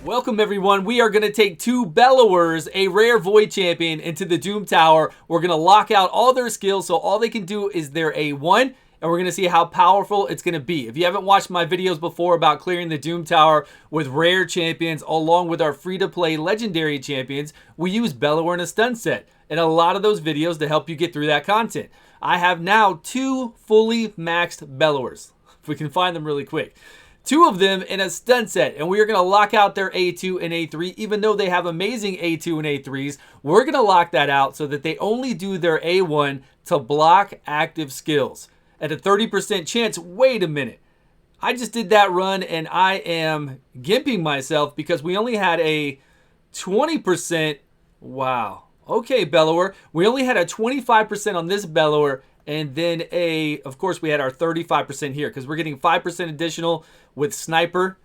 Welcome everyone. We are going to take two Bellowers, a rare Void champion, into the Doom Tower. We're going to lock out all their skills, so all they can do is their A1, and we're going to see how powerful it's going to be. If you haven't watched my videos before about clearing the Doom Tower with rare champions along with our free-to-play legendary champions, we use Bellower in a stun set in a lot of those videos to help you get through that content. I have now two fully maxed Bellowers, if we can find them really quick. Two of them in a stun set, and we are going to lock out their A2 and A3. Even though they have amazing A2 and A3s, we're going to lock that out so that they only do their A1 to block active skills. At a 30% chance, wait a minute. I just did that run and I am gimping myself because we only had a 20%. Wow. Okay, Bellower. We only had a 25% on this Bellower. And then of course, we had our 35% here because we're getting 5% additional with Sniper,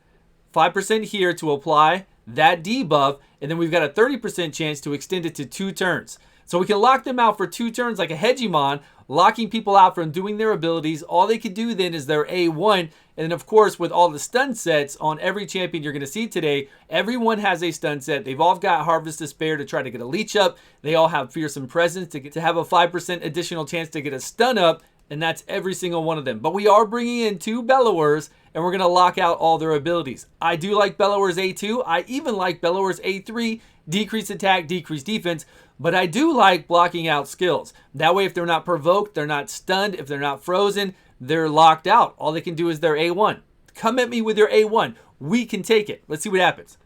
5% here to apply that debuff, and then we've got a 30% chance to extend it to 2 turns. So we can lock them out for 2 turns like a Hegemon, locking people out from doing their abilities. All they can do then is their A1, and then of course with all the stun sets on every champion you're going to see today, everyone has a stun set. They've all got Harvest Despair to try to get a leech up. They all have Fearsome Presence to have a 5% additional chance to get a stun up, and that's every single one of them. But we are bringing in 2 Bellowers, and we're going to lock out all their abilities. I do like Bellower's A2. I even like Bellower's A3, decrease attack, decrease defense, but I do like blocking out skills. That way, if they're not provoked, they're not stunned, if they're not frozen, they're locked out. All they can do is their A1. Come at me with your A1. We can take it. Let's see what happens.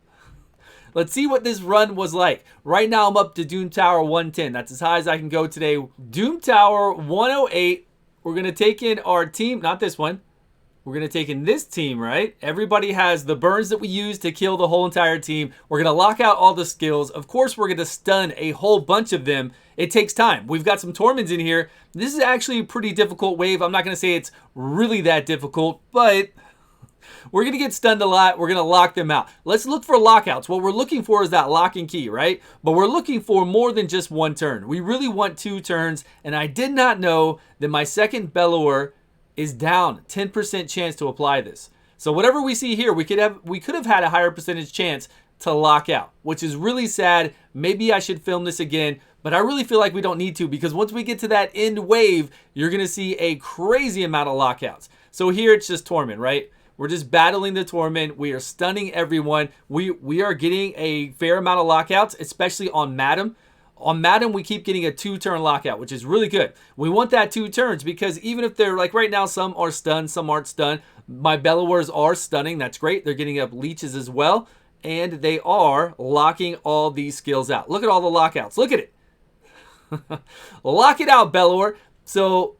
Let's see what this run was like. Right now, I'm up to Doom Tower 110. That's as high as I can go today. Doom Tower 108. We're going to take in our team. Not this one. We're going to take in this team, right? Everybody has the burns that we use to kill the whole entire team. We're going to lock out all the skills. Of course, we're going to stun a whole bunch of them. It takes time. We've got some Torments in here. This is actually a pretty difficult wave. I'm not going to say it's really that difficult, but we're going to get stunned a lot. We're going to lock them out. Let's look for lockouts. What we're looking for is that lock and key, right? But we're looking for more than just 1 turn. We really want 2 turns, and I did not know that my second Bellower is down 10% chance to apply this. So whatever we see here, we could have had a higher percentage chance to lock out, which is really sad. Maybe I should film this again, but I really feel like we don't need to, because once we get to that end wave, you're going to see a crazy amount of lockouts. So here it's just Torment, right? We're just battling the Torment. We are stunning everyone. We are getting a fair amount of lockouts, especially on Madam. On Madam, we keep getting a 2-turn lockout, which is really good. We want that 2 turns because even if they're like right now, some are stunned, some aren't stunned. My Bellowers are stunning. That's great. They're getting up leeches as well. And they are locking all these skills out. Look at all the lockouts. Look at it. Lock it out, Bellower. So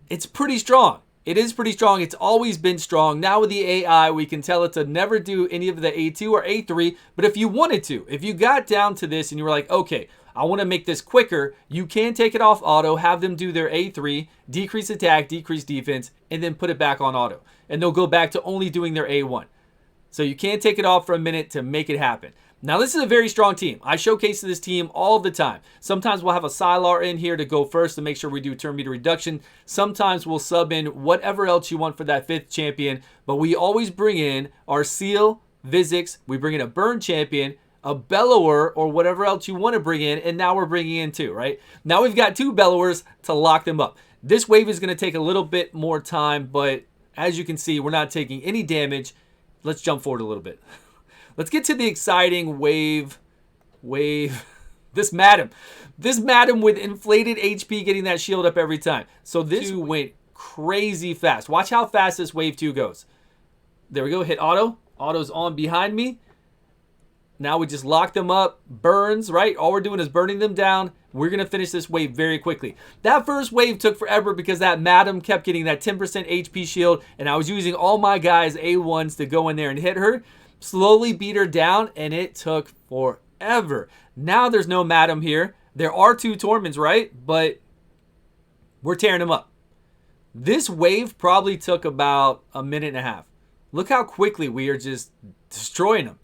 it's pretty strong. It is pretty strong. It's always been strong. Now with the AI, we can tell it to never do any of the A2 or A3. But if you wanted to, if you got down to this and you were like, okay, I want to make this quicker, you can take it off auto, have them do their A3, decrease attack, decrease defense, and then put it back on auto. And they'll go back to only doing their A1. So you can take it off for a minute to make it happen. Now this is a very strong team. I showcase this team all the time. Sometimes we'll have a Sylar in here to go first to make sure we do turn meter reduction. Sometimes we'll sub in whatever else you want for that 5th champion. But we always bring in our Seal, Vizix, we bring in a Burn champion, a Bellower, or whatever else you want to bring in, and now we're bringing in 2, right? Now we've got 2 Bellowers to lock them up. This wave is going to take a little bit more time, but as you can see, we're not taking any damage. Let's jump forward a little bit. Let's get to the exciting wave. This Madam with inflated HP getting that shield up every time. So this went crazy fast. Watch how fast this wave 2 goes. There we go, hit auto. Auto's on behind me. Now we just lock them up, burns, right? All we're doing is burning them down. We're going to finish this wave very quickly. That first wave took forever because that Madam kept getting that 10% HP shield, and I was using all my guys' A1s to go in there and hit her, slowly beat her down, and it took forever. Now there's no Madam here. There are 2 Torments, right? But we're tearing them up. This wave probably took about a minute and a half. Look how quickly we are just destroying them.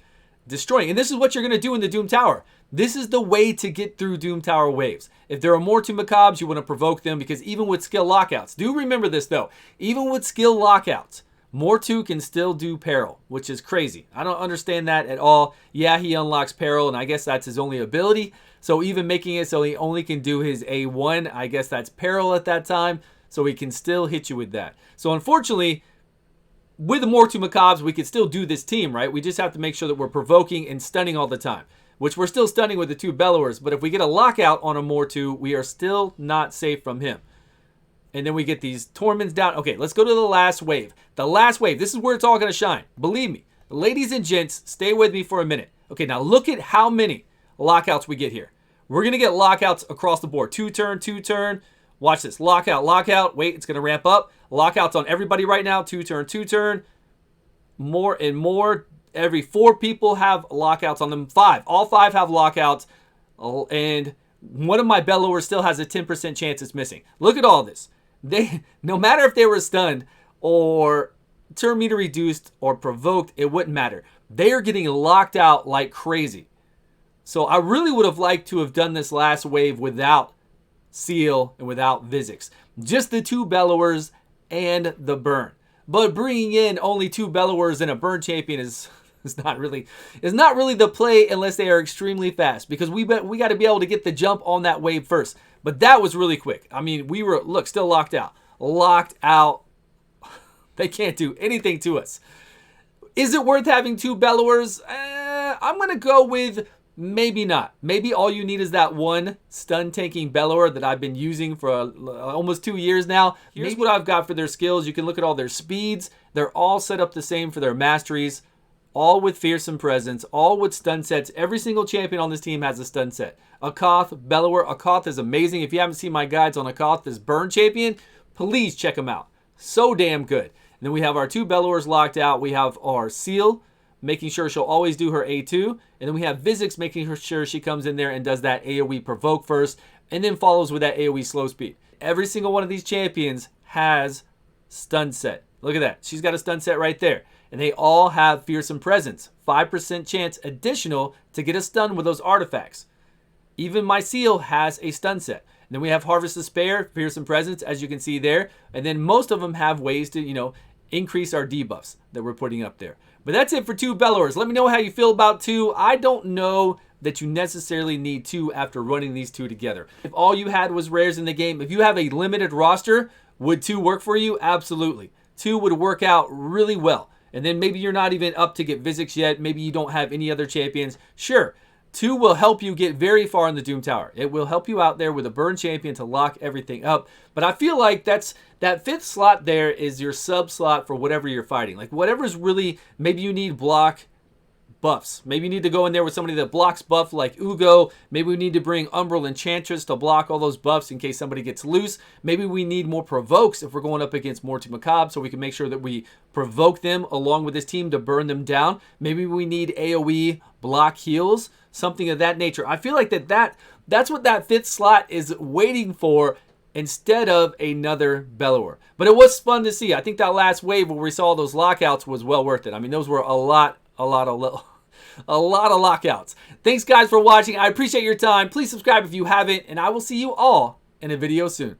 And this is what you're going to do in the Doom Tower. This is the way to get through Doom Tower waves. If there are more Tomb Macabres, you want to provoke them, because even with skill lockouts, do remember this though, even with skill lockouts, Mortu can still do Peril, which is crazy. I don't understand that at all. Yeah, he unlocks Peril, and I guess that's his only ability. So even making it so he only can do his A1, I guess that's Peril at that time. So he can still hit you with that. So unfortunately, with the Mortu Macabres, we can still do this team, right? We just have to make sure that we're provoking and stunning all the time, which we're still stunning with the 2 Bellowers. But if we get a lockout on a Mortu, we are still not safe from him. And then we get these Torments down. Okay, let's go to the last wave. The last wave. This is where it's all going to shine. Believe me. Ladies and gents, stay with me for a minute. Okay, now look at how many lockouts we get here. We're going to get lockouts across the board. 2-turn, 2-turn. Watch this. Lockout, lockout. Wait, it's going to ramp up. Lockouts on everybody right now. 2-turn, 2-turn. More and more. Every 4 people have lockouts on them. 5. All 5 have lockouts. And one of my Bellowers still has a 10% chance it's missing. Look at all this. No matter if they were stunned or turn meter reduced or provoked, it wouldn't matter. They are getting locked out like crazy. So I really would have liked to have done this last wave without Seal and without Vizix. Just the 2 Bellowers and the burn. But bringing in only 2 Bellowers and a burn champion is not really the play unless they are extremely fast, because we got to be able to get the jump on that wave first. But that was really quick. I mean, we were, look, still locked out. Locked out. They can't do anything to us. Is it worth having 2 Bellowers? I'm going to go with maybe not. Maybe all you need is that 1 stun tanking Bellower that I've been using for almost 2 years now. Here's what I've got for their skills. You can look at all their speeds. They're all set up the same for their masteries. All with Fearsome Presence, all with stun sets. Every single champion on this team has a stun set. Akoth, Bellower. Akoth is amazing. If you haven't seen my guides on Akoth, this burn champion, please check them out. So damn good. And then we have our 2 Bellowers locked out. We have our Seal, making sure she'll always do her A2. And then we have Vizix, making sure she comes in there and does that AoE provoke first, and then follows with that AoE slow speed. Every single one of these champions has stun set. Look at that. She's got a stun set right there. And they all have Fearsome Presence. 5% chance additional to get a stun with those artifacts. Even my Seal has a stun set. And then we have Harvest Despair, Fearsome Presence, as you can see there. And then most of them have ways to, increase our debuffs that we're putting up there. But that's it for 2 Bellowers. Let me know how you feel about 2. I don't know that you necessarily need 2 after running these 2 together. If all you had was rares in the game, if you have a limited roster, would 2 work for you? Absolutely. 2 would work out really well. And then maybe you're not even up to get Vizix yet. Maybe you don't have any other champions. Sure, 2 will help you get very far in the Doom Tower. It will help you out there with a burn champion to lock everything up. But I feel like that 5th slot there is your sub slot for whatever you're fighting. Like whatever's really, maybe you need block buffs. Maybe you need to go in there with somebody that blocks buff like Ugo. Maybe we need to bring Umbral Enchantress to block all those buffs in case somebody gets loose. Maybe we need more provokes if we're going up against Mortu Macabre, so we can make sure that we provoke them along with this team to burn them down. Maybe we need AoE block heals, something of that nature. I feel like that's what that 5th slot is waiting for instead of another Bellower. But it was fun to see. I think that last wave where we saw those lockouts was well worth it. I mean, those were a lot of lockouts. Thanks guys for watching. I appreciate your time. Please subscribe if you haven't, and I will see you all in a video soon.